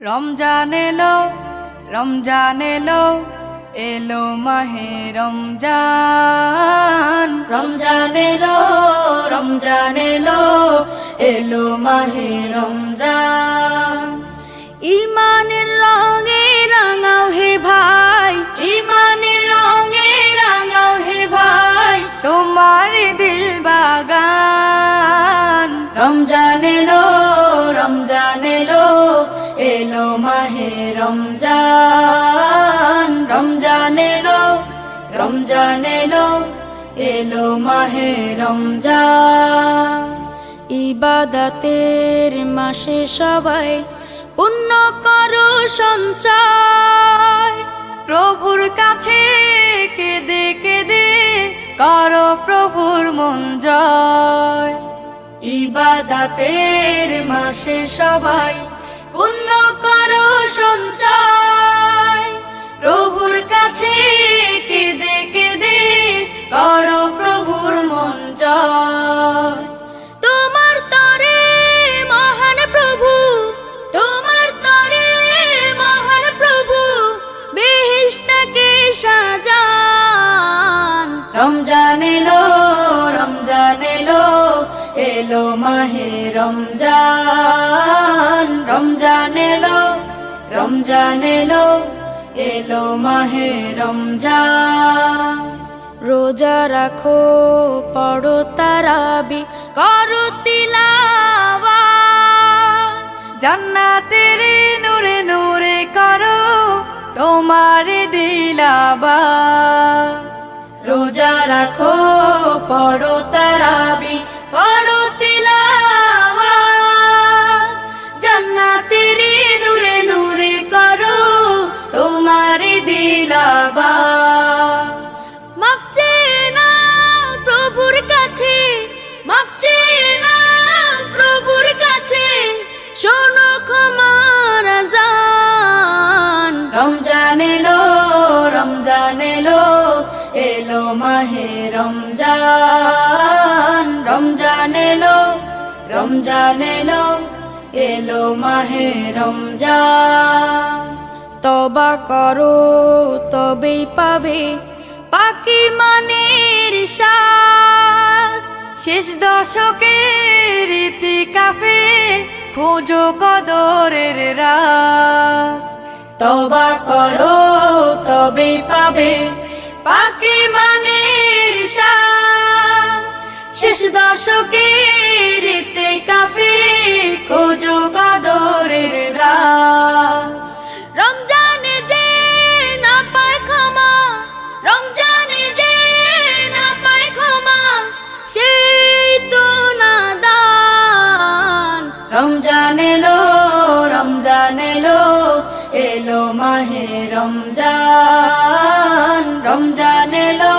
রমজান এলো, রমজান এলো, এলো মাহে রমজান। রমজান এলো, রমজান এলো, এলো মাহে রমজান। ইমানের রঙে রাঙাও হে ভাই, ইমানের রঙে রাঙাও হে ভাই, তোমার দিল বাগান। রমজান এলো, রমজান এলো, এলো মাহে রমজান। রমজান এলো, রমজান এলো, এলো মাহে রমজান। ইবাদতের মাসে সবাই পুণ্য করো সঞ্চয়, প্রভুর কাছে কেঁদে কেঁদে করো প্রভুর মন জয়। ইবাদতের মাসে সবাই পুণ্য করো সঞ্চয়, প্রভুর কাছে কেঁদে কেঁদে করো প্রভুর মন জয়। তোমার তরে মহান প্রভু, তোমার তরে মহান প্রভু, বেহেশতকে সাজান। রমজান এলো, রমজান এলো, এলো মাহে রমজান। রমজান এলো, রমজান এলো, এলো মাহে রমজান। রোজা রাখো, পড়ো তারাবি, করো তিলাওয়াত, জান্নাতের নূরে নূরে করো তোমার দিলাবাত। রোজা রাখো, পড়ো তারাবি, করো তিলাওয়াত, জান্নাতের নূরে নূরে করো তোমার দিলাবাত। মাফ চেয়ে নাও প্রভুর কাছে, মাফ চেয়ে নাও প্রভুর কাছে, শোনো ক্ষমার আযান। রমজান এলো, রমজান এলো, এলো মাহে রমজান। রমজান এলো, রমজান এলো, এলো মাহে রমজান। তওবা করো তবেই পাবে পাকি মানের স্বাদ, শেষ দশকের ইতিকাফে খোঁজো কদরের রাত। তওবা করো তবেই পাবে পাকি মানের স্বাদ, শেষ দশকের ইতিকাফে খোঁজো কদরের রাত। রমজানে যে না পায় ক্ষমা, রমজানে যে না পায় ক্ষমা, সেই তো নাদান। রমজান এলো, রমজান এলো, এলো মাহে রমজান। রমজান এলো,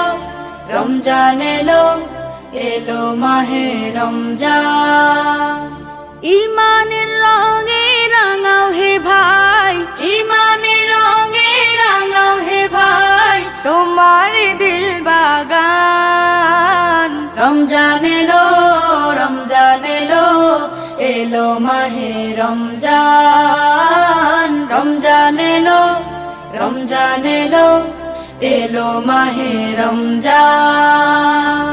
রমজান এলো, এলো মাহে রমজান। ইমানের রঙে রাঙাও হে ভাই, ইমানের রঙে রাঙাও হে ভাই, তোমার দিল বাগান। রমজান এলো, রমজান এলো, এলো মাহে রমজান। রমজান এলো, রমজান এলো, এলো মাহে রমজান।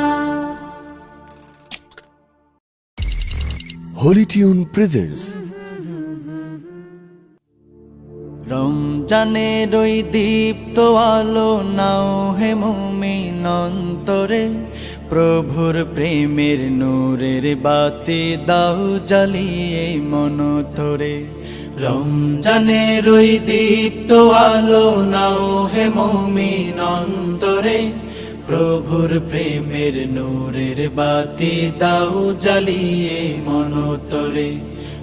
Holi tune presents. রমজানের ওই দীপ্ত আলো নাও হে মুমিন অন্তরে, প্রভুর প্রেমের নূরের বাতি দাও জ্বালিয়ে মন তোরে। রমজানের ওই দীপ্ত আলো নাও হে মুমিন অন্তরে, প্রভুর প্রেমের নূরের বাতি দাও জ্বালিয়ে মন তোরে।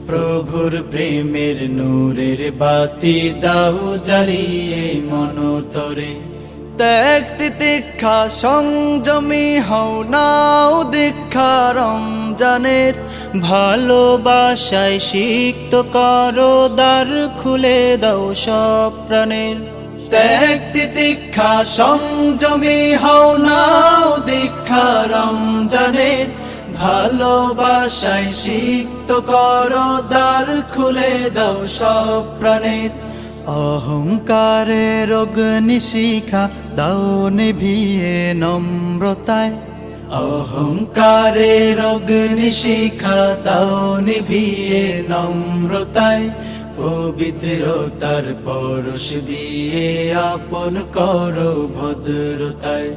প্রভুর প্রেমের নূরের বাতি দাও জ্বালিয়ে মন তোরে। ত্যাগ তিতিক্ষা সংযমী হও নাও দীক্ষা রমজানের, ভালোবাসায় সিক্ত করো দ্বার খুলে দাও সব প্রাণের। ত্যাগ তিতিক্ষা সংযমী হও নাও দীক্ষা রমজানের, ভালোবাসায় সিক্ত করো দ্বার খুলে দাও সব প্রাণের অহংকারের অগ্নিশিখা দাও নিভিয়ে নম্রতায় অহংকারের অগ্নিশিখা দাও নিভিয়ে নম্রতায় পবিত্রতার পরশ দিয়ে আপন করো ভদ্রতায়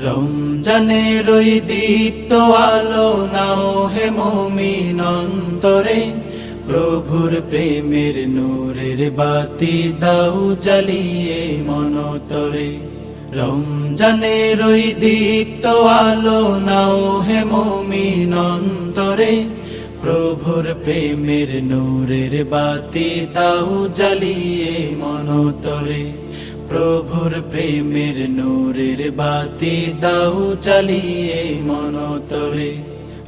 রমজানের ওই দীপ্ত আলো নাও হে মুমিন অন্তরে প্রভুর প্রেমের নূরের বাতি দাও জ্বালিয়ে মনতরে রমজানের ওই দীপ্ত আলো নাও হে মুমিন অন্তরে প্রভুর প্রেমের নূরের বাতি দাও জ্বালিয়ে মনতরে প্রভুর প্রেমের নূরের বাতি দাও জ্বালিয়ে মনতরে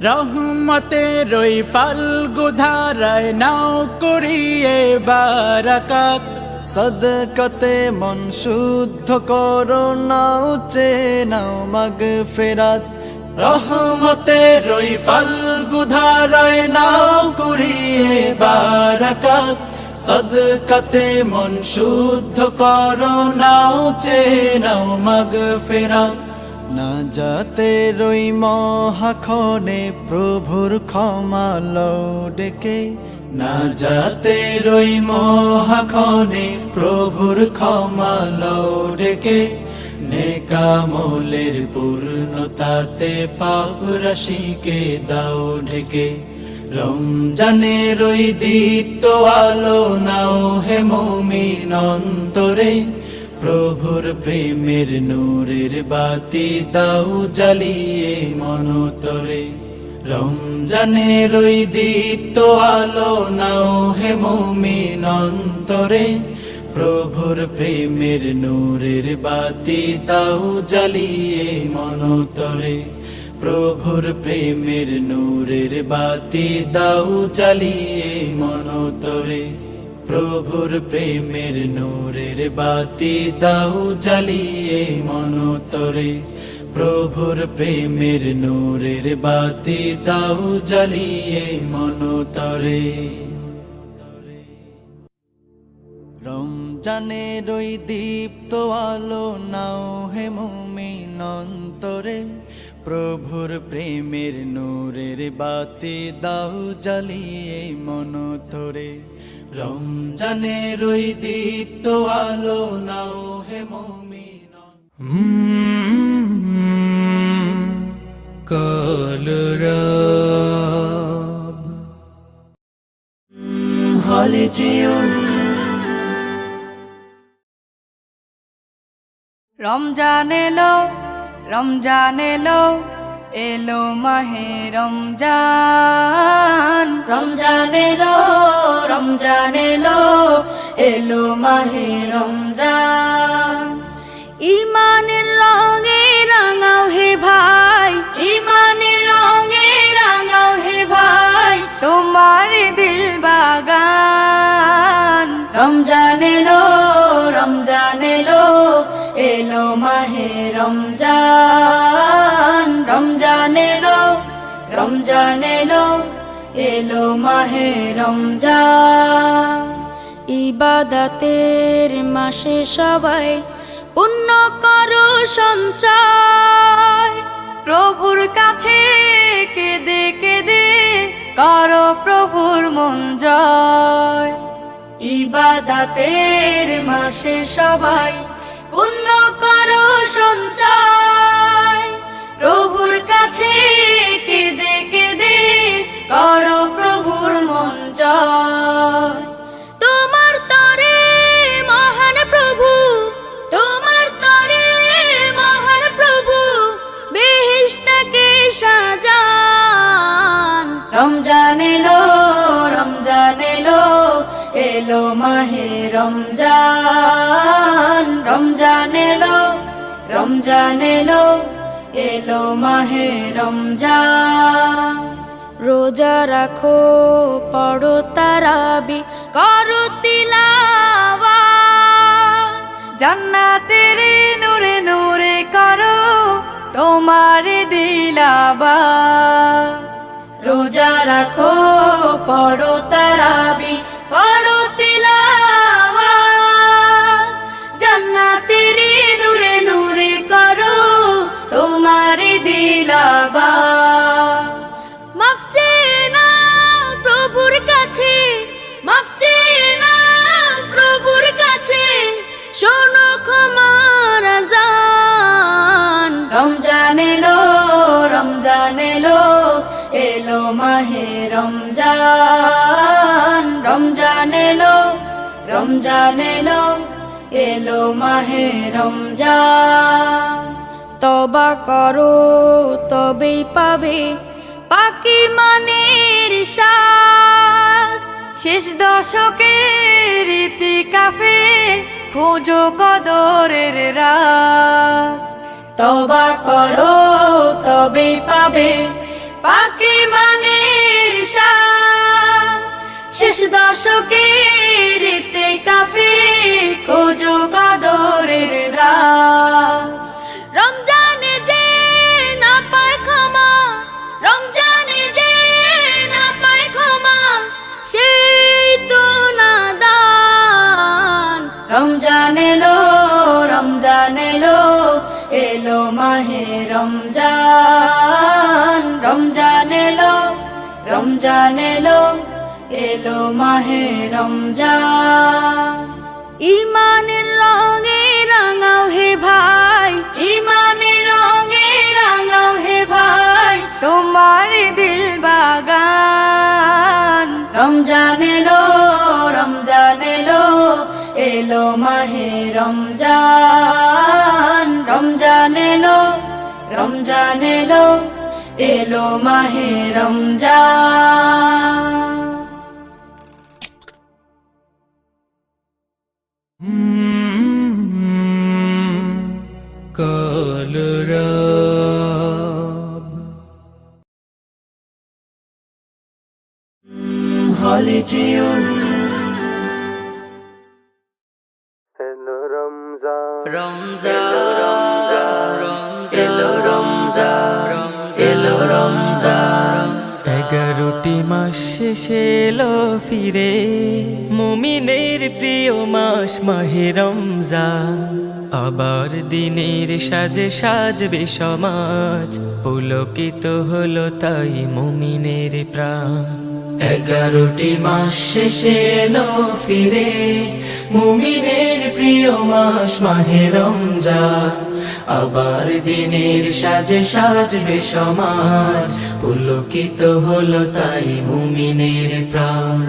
রহমতের ওই ফাল্গু ধারায় নাও করিয়ে বারাকাত সদকাতে মন শুদ্ধ করো নাও নাও মাগফিরাত রহমতের ওই ফাল্গু ধারায় নাও করিয়ে বারাকাত সদকাতে মন শুদ্ধ করো নাও নাও মাগফিরাত না যাতে রই মহাক্ষণে প্রভুর ক্ষমা লও ডেকে না যাতে রই মহাক্ষণে প্রভুর ক্ষমা লও ডেকে নেকামলের পূর্ণতাতে পাপ রাশিকে দাও ঢেকে রমজানের ওই দীপ্ত আলো নাও হে মুমিন অন্তরে প্রভুর প্রেমের নূরের বাতি দাও জ্বালিয়ে মনতরে রমজানের ওই দীপ্ত আলো নাও হে মুমিন অন্তরে প্রভুর প্রেমের নূরের বাতি দাও জ্বালিয়ে মনতরে প্রভুর প্রেমের নূরের বাতি দাও জ্বালিয়ে মনতরে প্রভুর প্রেমের নূরের বাতি দাও জ্বালিয়ে মনতরে প্রভুর প্রেমের নূরের বাতি দাও জ্বালিয়ে মনতরে রমজানের ওই দীপ্ত আলো নাও হে মুমিন অন্তরে প্রভুর প্রেমের নূরের বাতি দাও জ্বালিয়ে মনতরে রমজানের ওই দীপ্ত আলো নাও হে মুমিন কলরব হলে জীবন রমজান এলো রমজান এলো এলো মাহে রমজান রমজান এলো রমজান এলো এলো মাহে রমজান ইমানের রঙে রাঙাও হে ভাই ইমানের রঙে রাঙাও হে ভাই তোমার দিল বাগান রমজান এলো রমজান এলো এলো মাহে রমজান রমজান এলো রমজান এলো এলো মাহে রমজান ইবাদতের মাসে সবাই পুণ্য করো সঞ্চয় প্রভুর কাছে কেঁদে কেঁদে করো প্রভুর মন জয় ইবাদতের মাসে সবাই পুণ্য করো সঞ্চয় প্রভুর কাছে কেঁদে কেঁদে করো প্রভুর মন জয় তোমার তরে মহান প্রভু তোমার তরে মহান প্রভু বেহেশতকে সাজান রমজান এলো রমজান এলো এলো মাহে রমজান রমজান এলো রমজান এলো এলো মাহে রমজান রোজা রাখো পড়ো তারাবি করো তিলাওয়াত জান্নাতের নূরে নূরে করো তোমার দিলাবা রোজা রাখো পড়ো তারাবি করো তিলাওয়াত জান্নাতের নূরে নূরে করো তোমার দিলাবাত মাফ চেয়ে নাও প্রভুর কাছে মাফ চেয়ে নাও প্রভুর কাছে শোনো ক্ষমার আযান রমজান এলো রমজান এলো এলো মাহে রমজান রমজান এলো রমজান এলো এলো মাহে রমজান তওবা করো তবেই পাবে পাকি মানের স্বাদ শেষ দশকের ইতিকাফে খোঁজো কদরের রাত তওবা করো তবেই পাবে পাকি মানের স্বাদ শেষ দশকের ইতিকাফে খোঁজো কদরের রাত রমজানে যে না পায় ক্ষমা রমজানে যে না পায় ক্ষমা সেই তো নাদান রমজান এলো রমজান এলো এলো মাহে রমজান রমজান এলো রমজান এলো এলো মাহে রমজান ঈমানের রঙে রাঙাও হে ভাই ঈমানের রঙে রাঙাও হে ভাই তোমার দিল বাগান রমজান এলো রমজান এলো এলো মাহে রমজান রমজান এলো রমজান এলো এলো মাহে রমজান কলরব হলিটিউন এলো রমজান রমজান এলো রমজান এলো রমজান 11টি মাস শেষে এলো ফিরে মুমিনের প্রিয় মাস মাহে রমজান আবার দিনের সাজে সাজবে সমাজ পুলকিত হলো তাই মুমিনের প্রাণ 11টি মাস শেষে এলো ফিরে মুমিনের প্রিয় মাস মাহে রমজান আবার দিনের সাজে সাজবে সমাজ পুলকিত হলো তাই মুমিনের প্রাণ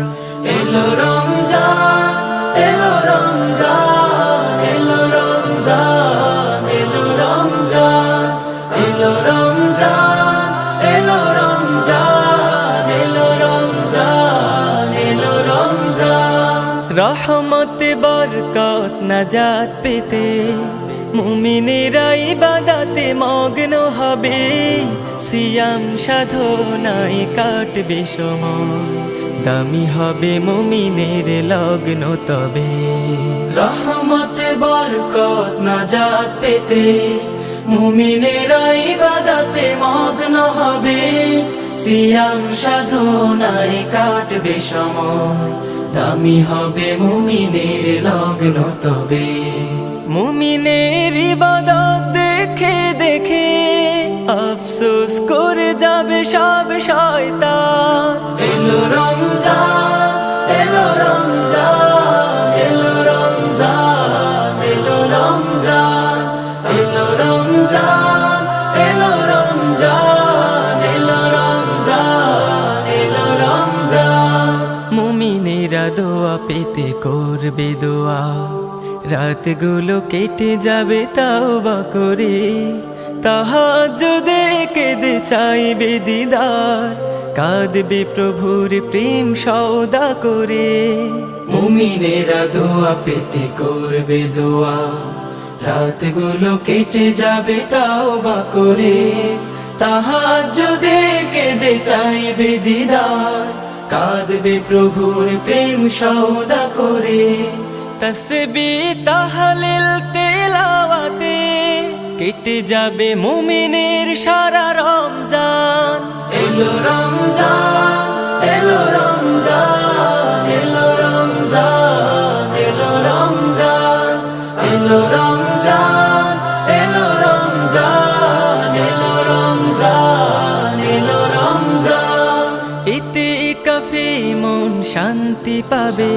এলো রমজান এলো রমজান এলো রমজান এলো রমজান এলো রমজান এলো রমজান এলো রমজান এলো রমজান রহমত বরকত নাজাত পেতে মুমিনেরা ইবাদতে মগ্ন হবে সিয়াম সাধনায় কাটবে সময় দামি হবে মুমিনের লগ্ন তবে রহমত বরকত নাজাত পেতে মুমিনেরা ইবাদতে মগ্ন হবে সিয়াম সাধনায় কাটবে সময় দামি হবে মুমিনের লগ্ন তবে মুমিনের ইবাদত দেখে দেখে আফসোস করে যাবে সব শয়তান এলো রমজান এলো রমজান এলো রমজান এলো রমজান এলো রমজান এলো রমজান এলো রমজান এলো রমজান মুমিনেরা দোয়া পেতে করবে দোয়া রাতগুলো কেটে যাবে তাওবা করে তাহাজ্জুদে কেঁদে চাইবে দিদার কাঁদবে প্রভুর প্রেম সওদা করে মুমিনেরা দোয়া পেতে করবে দোয়া রাতগুলো কেটে যাবে তাওবা করে তাহাজ্জুদে কেঁদে চাইবে দিদার কাঁদবে প্রভুর প্রেম সওদা করে তসবিহ তাহলিল তেলাওয়াতে কেটে যাবে মুমিনের সারা রমজান এলো রমজান, এলো রমজান, এলো রমজান, এলো রমজান, এলো রমজান, এলো রমজান, এলো রমজান, এলো রমজান। ইতিকাফে মন শান্তি পাবে,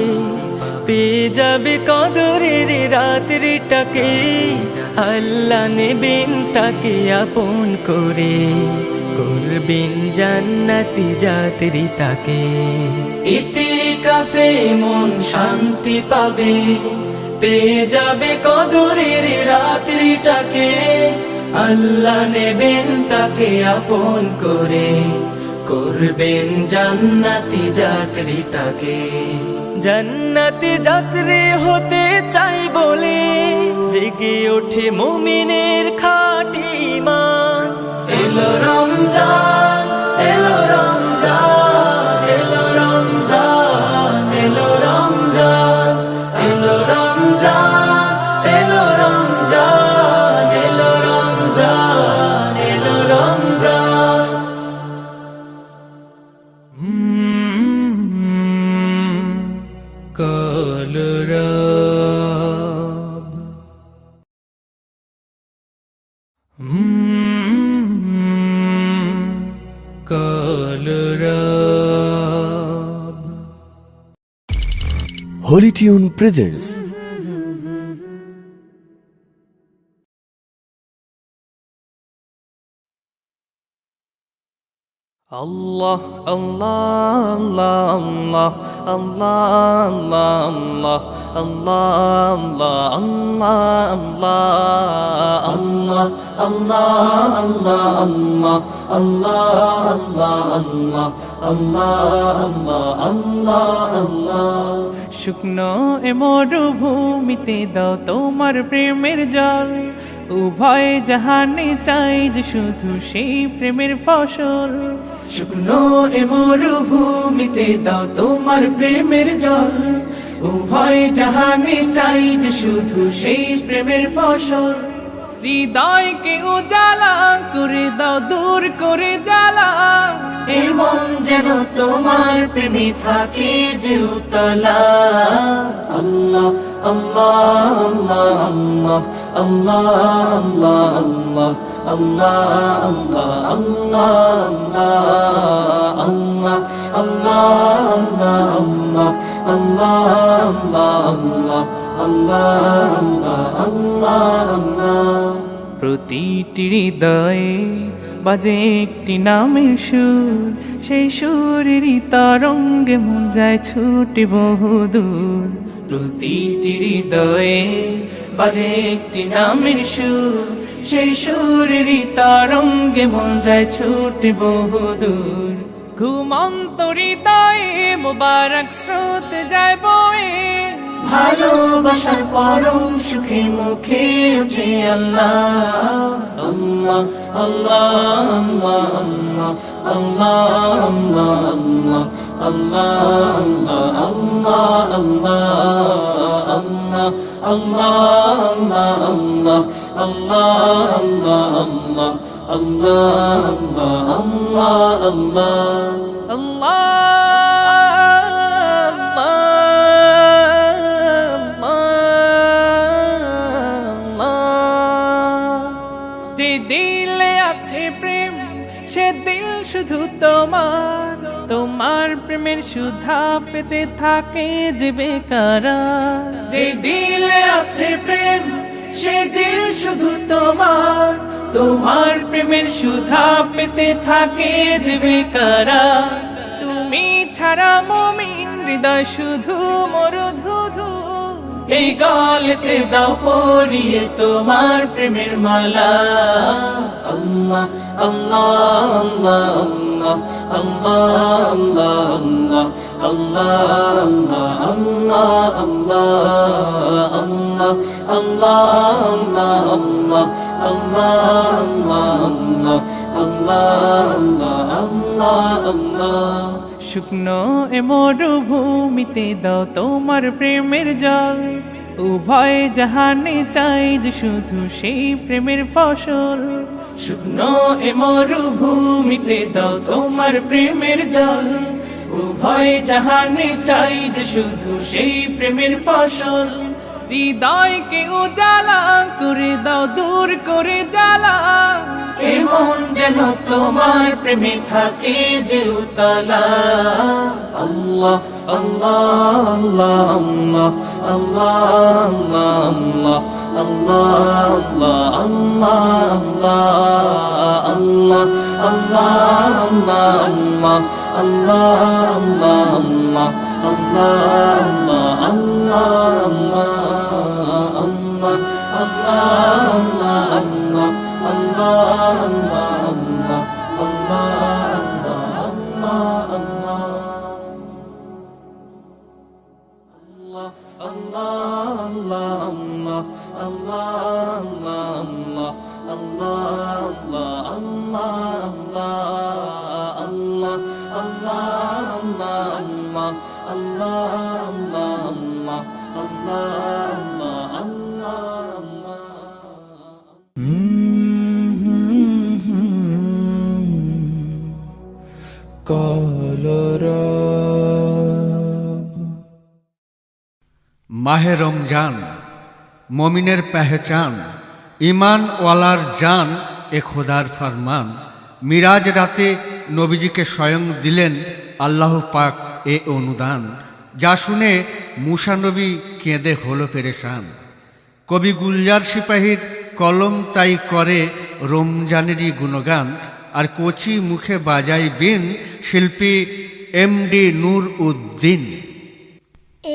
পেয়ে যাবে কদরের রাত্রিটাকে, আল্লাহ নেবেন তাকে আপন করে, করবেন জান্নাতি যাত্রী তাকে। ইতিকাফে মন শান্তি পাবে, পেয়ে যাবে কদরের রাত্রিটাকে, আল্লাহ নেবেন তাকে আপন করে, করবেন জান্নাতি যাত্রী তাকে। জান্নাতি যাত্রী হতে চাই বলে জেগে ওঠে মুমিনের খাঁটি ঈমান। এলো রমজান, এলো রমজান, এলো রমজান, এলো রমজান, এলো রমজান, এলো রমজান, এলো রমজান, এলো Ramzan. কলরব কলরব। Holy Tune presents Allah Allah Allah Allah Allah Allah Allah Allah Allah Allah Allah। শুকনো এ মরুভূমিতে দাও তোমার প্রেমের জল, উভয় জাহানে চাই যে শুধু সেই প্রেমের ফসল। শুকনো এ মরুভূমিতে দাও তোমার প্রেমের জল, উভয় জাহানে চাই যে শুধু সেই প্রেমের ফসল। হৃদয়কে উজালা করে দাও, দূর করে জ্বালা, এ মন যেন তোমার প্রেমে থাকে যে উতলা। আল্লাহ আল্লাহ আল্লাহ আল্লাহ আল্লাহ আল্লাহ আল্লাহ আল্লাহ আল্লাহ আল্লাহ আল্লাহ আল্লাহ। প্রতিটি হৃদয়ে বাজে একটি নামের সুর, সেই সুরেরই তরঙ্গে মন যায় ছুটে বহুদূর। প্রতিটি হৃদয়ে বাজে একটি নামের সুর, সেই সুরেরই তরঙ্গে মন যায় ছুটে বহুদূর। ঘুমন্ত হৃদয়ে মুবারক স্রোত যায় বয়ে, ভালোবাসার পরম সুখে মুখে উঠে আল্লাহ আল্লাহ আল্লাহ আল্লাহ আল্লাহ আল্লাহ আল্লাহ আল্লাহ যে দিলে আছে প্রেম সে দিল শুধু তোমার, তোমার প্রেমের সুধা পেতে থাকে যে বেকারার। যে দিলে আছে প্রেম সে দিল শুধু তোমার, তোমার প্রেমের সুধা পেতে থাকে যে বেকারার। তুমি ছাড়া মুমিন হৃদয় শুধু মরুধুধু, এই গলেতে দাও পরিয়ে তোমার প্রেমের মালা। আল্লাহ আল্লাহ আল্লাহ আল্লাহ আল্লাহ আল্লাহ আল্লাহ আল্লাহ আল্লাহ। শুকনো এ মরুভূমিতে দাও তোমার প্রেমের জল, উভয় জাহানে চাই যে শুধু সেই প্রেমের ফসল। শুকনো এ মরুভূমিতে দাও তোমার প্রেমের জল, উভয় জাহানে চাই যে শুধু সেই প্রেমের ফসল। হৃদয়কে উজালা করে দাও, দূর করে জ্বালা, এমন যেন তোমার প্রেমে থাকে যে উতলা। আল্লাহ আল্লাহ আল্লাহ আল্লাহ আল্লাহ আল্লাহ আল্লাহ আল্লাহ আল্লাহ আল্লাহ মাহে রমজান মমিনের পেহচান, ইমান ওয়ালার জান এ খোদার ফরমান। মিরাজ রাতে নবীজিকে স্বয়ং দিলেন আল্লাহ পাক এ অনুদান, যা শুনে মুসা নবী কেঁদে হলো পেরেশান। কবি গুলজার সিপাহীর কলম তাই করে রমজানেরই গুণগান, আর কচি মুখে বাজাই বিন শিল্পী এমডি নূর উদ্দিন।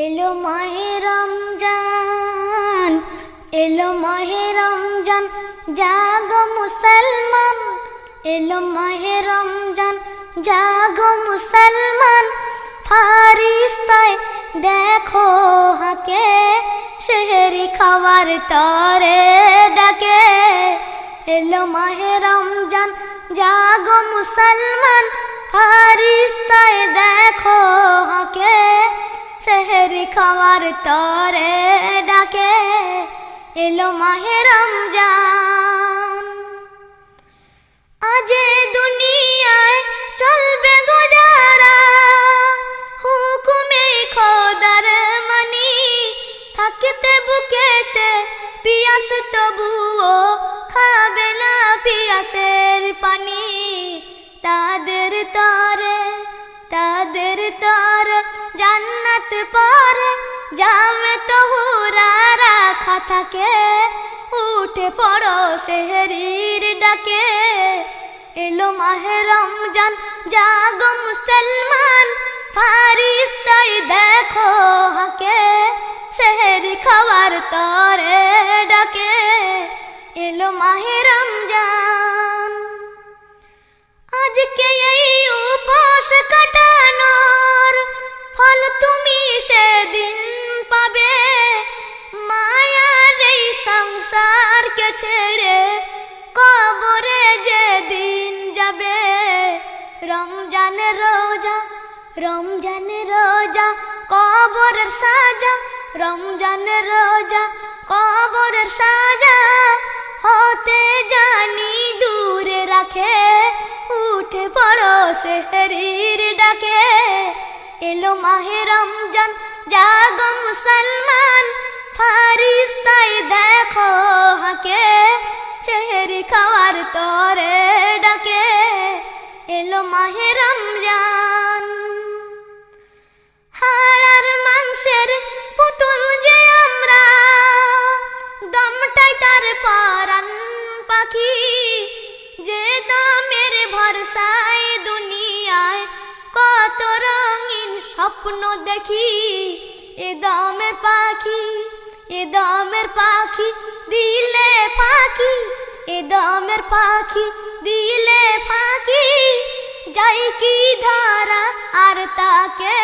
এলো মাহে রমজান, এলো মাহে রমজান, জাগো মুসলমান। এলো মাহে রমজান, জাগো মুসলমান। ফারিস্তায় দেখো হাকে, সেহরি খাওয়ার তরে ডাকে। এলো মাহে রমজান, জাগো মুসলমান। ফারিস্তায় দেখো হাকে, সেহরি খাওয়ার তরে ডাকে। এলো মাহে রমজান, আজে দুনিয়ায় চলবে গুজারা, হুকুমে খোদার মানি। থাকতে বুকেতে পিয়াস তবুও খাবে না পিয়াসের পানি। তাদের তরে জান্নাত পরে জামে তহুরা রাখা থাকে। উঠে পড়ো সেহরির ডাকে। এলো মাহে রমজান, জাগো মুসলমান। ফারিস্তায় দেখো হাকে, সেহরি খাওয়ার তরে ডাকে। এলো মাহে রমজান, আজকে এই উপোস কাটানোর ফল তুমি সেদিন পাবে। মায়ার এই সংসারকে ছেড়ে কবরে যেদিন যাবে। রমজানের রোজা, রমজানের রোজা, কবরের সাজা। রমজানের রোজা, কবরের সাজা, হতে জানি দূরে রাখে। উঠে পড়ো সেহরির ডাকে। এলো মাহে রমজান, জাগো মুসলমান। ফারিস্তায় দেখো হাকে, সেহরি খাওয়ার তরে ডাকে। এলো মাহে রমজান, হাড়ার মাংসের পুতুল যে আমরা, দমটাই তার পরাণ পাখি। যে দমের ভরসায় দুনিয়ায় কত রঙিন স্বপ্ন দেখি। এ দমের পাখি, এ দমের পাখি দিলে ফাঁকি। এ দমের পাখি দিলে ফাঁকি। যাই কি ধরা আর তাকে,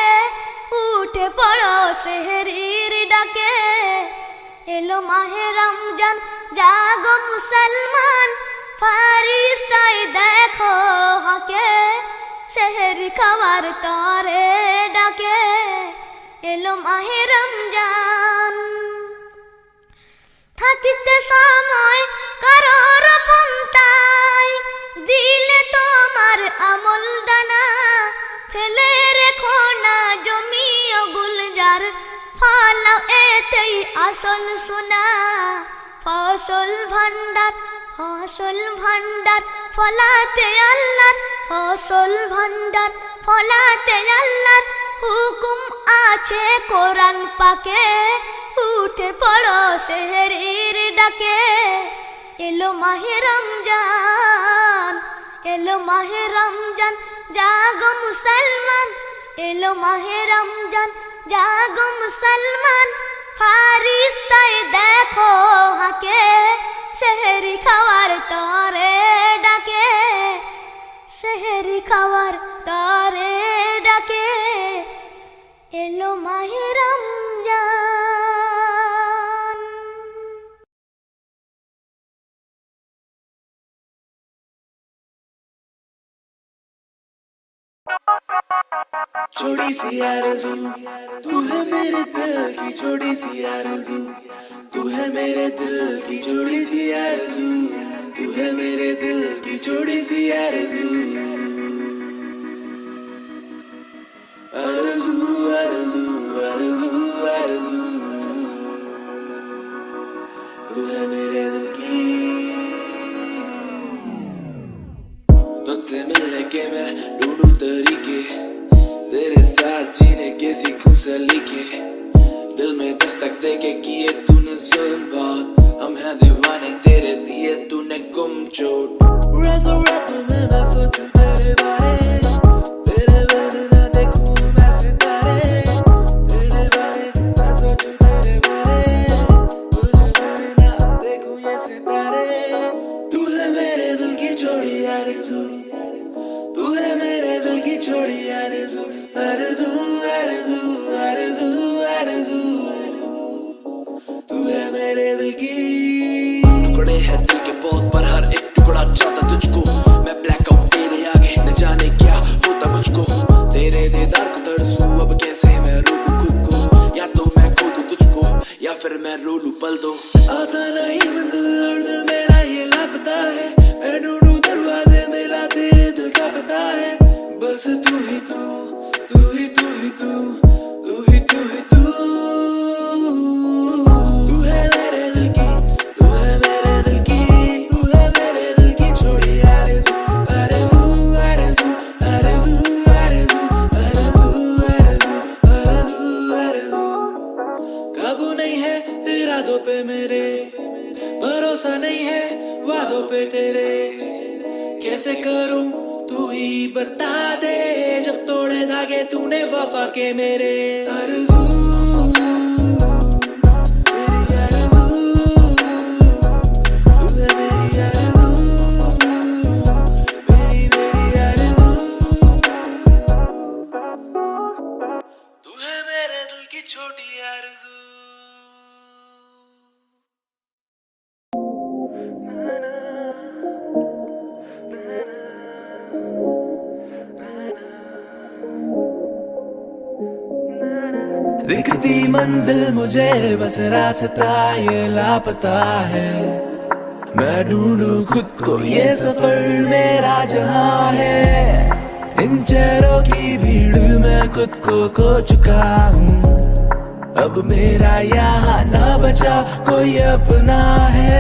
উঠে পড়ো সেহরির ডাকে। এলো মাহে রমজান, জাগো মুসলমান। ফারিস্তায় দেখো হাকে, সেহরি খাওয়ার তরে ডাকে। এলো মাহে রমজান, আসল সোনা ফসল ভান্ডার ফলাতে আল্লাহর ফসল ভান্ডার ফলাতে আল্লাহর হুকুম আছে কোরআন পাকে উঠে পড়ো সেহরির ডাকে এলো মাহে রমজান জাগো মুসলমান এলো মাহে রমজান জাগো মুসলমান ফারিস্তায় দেখো হাকে সেহরি খাওয়ার তরে ডাকে সেহরি খাওয়ার তরে ডাকে এলো মাহে রমজান। छोटी सी आरज़ू तू है मेरे दिल की छोटी सी आरज़ू तू है मेरे दिल की छोटी सी आरज़ू तू है मेरे दिल की छोटी सी आरज़ू आरज़ू आरज़ू आरज़ू आरज़ू तू है मेरे दिल की तुझसे मिलने के मैं ढूंढूं तरीके तेरे साथ जीने के सीखूं सलीके दिल में दस्तक दे के किए तूने जुल्म बहुत हम हैं दीवाने तेरे दिए तूने गुम चोट रातों रातों में मैं सोचूं तेरे बारे तेरे बिना ना देखूं मैं सितारे तेरे बारे मैं सोचूं तेरे बारे तुझे बिना ना देखूं ये सितारे तू है मेरे दिल की छोड़ी आरज़ू तू है मेरे दिल की छोड़ी आरज़ू आरज़ू आरज़ू आरज़ू आरज़ू तू है मेरे दिल की टुकड़े हैं दिल के बहुत पर हर एक टुकड़ा चाहता तुझको मैं ब्लैक आउट तेरे आगे न जाने क्या होता मुझको तेरे दीदार को तरसूं अब कैसे मैं रोकूं खुद को या तो मैं खो दूं तुझको या फिर मैं रो लूं पल दो आसान नहीं मंजिल और दिल मेरा ये लापता है मैं ढूंढूं दरवाजे मिला तेरे दिल का पता है बस तू ही तू तू ही तू ही तू तू ही तू ही तू तू है मेरे दिल की तू है मेरे दिल की तू है मेरे दिल की छोड़ी आरज़ू आरज़ू आरज़ू आरज़ू आरज़ू आरज़ू आरज़ू आरज़ू आरज़ू काबू नहीं है इरादों पे मेरे भरोसा नहीं है वादों पे तेरे कैसे करूं तू ही बता दे जब तोड़े धागे तूने वफा के मेरे आरज़ू मेरी आरज़ू तू है मेरी आरज़ू मेरी मेरी आरज़ू तू है मेरे दिल की छोटी आरज़ू दिखती मंजिल मुझे बस रास्ता ये लापता है मैं ढूंढूं खुद को ये सफर मेरा जहां है इन चेहरों की भीड़ में खुद को खो चुका हूँ अब मेरा यहाँ ना बचा कोई अपना है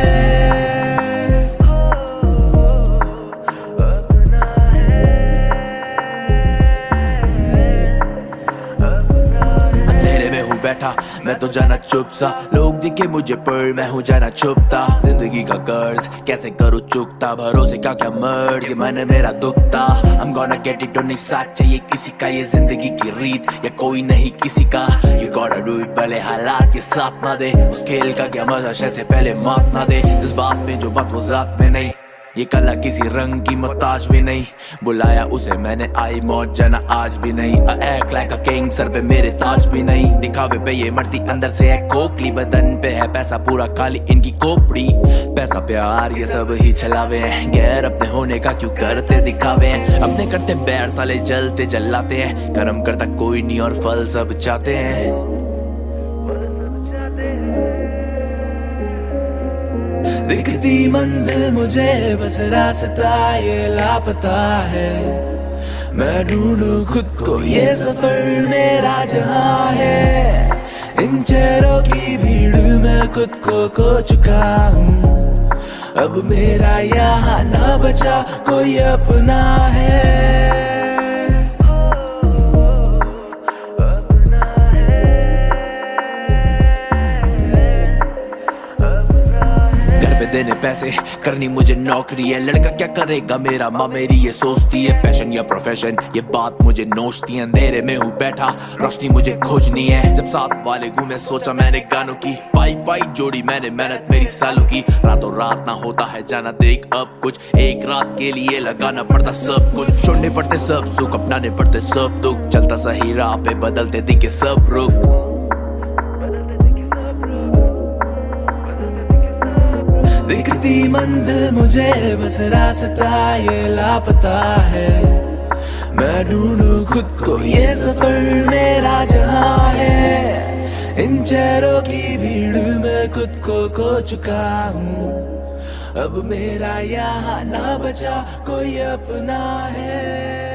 बैठा मैं तो जाना चुप सा लोग दिखे मुझे पर मैं हूँ जाना छुपता जिंदगी का कर्ज कैसे करूँ चुकता भरोसे का क्या मर्ज ये मन मेरा दुखता I'm gonna get it नहीं साथ चाहिए किसी का ये जिंदगी की रीत या कोई नहीं किसी का You gotta do it भले हालात ये साथ ना दे उस खेल का क्या मजा से पहले मात ना दे इस बात में जो बात वो जात में नहीं ये कला किसी रंग की मोहताज भी नहीं बुलाया उसे मैंने आई मौत जाना आज भी नहीं act like a king sir पे मेरे ताज भी नहीं दिखावे पे ये मरती अंदर से है खोखली बदन पे है पैसा पूरा खाली इनकी खोपड़ी पैसा प्यार ये सब ही छलावे हैं गैर अपने होने का क्यों करते दिखावे हैं अपने करते बैर साले जलते जलाते हैं कर्म करता कोई नहीं और फल सब चाहते हैं दिखती मंजिल मुझे बस रास्ता ये लापता है मैं ढूंढूं खुद को ये सफर मेरा जहां है इन चेहरों की भीड़ खुद को खो चुका हूँ। अब मेरा यहाँ ना बचा कोई अपना है। देने पैसे करनी मुझे नौकरी है, लड़का क्या करेगा मेरा, माँ मेरी ये सोचती है। पैशन या प्रोफेशन ये बात मुझे नोचती है। अंधेरे में हूँ बैठा रोशनी मुझे खोजनी है। जब साथ वाले घूमे सोचा मैंने गानों की, पाई पाई जोड़ी मैंने मेहनत मेरी सालों की। रातों रात ना होता है जाना देख अब कुछ, एक रात के लिए लगाना पड़ता सब कुछ। छोड़ने पड़ते सब सुख अपनाने पड़ते सब दुख, चलता सही राह पे बदलते दिखे सब रुख। दिखती मंजिल मुझे बस रास्ता ये लापता है। मैं ढूंढूं खुद को ये सफर मेरा जहां है। इन चेहरों की भीड़ में खुद को खो चुका हूँ। अब मेरा यहाँ ना बचा कोई अपना है।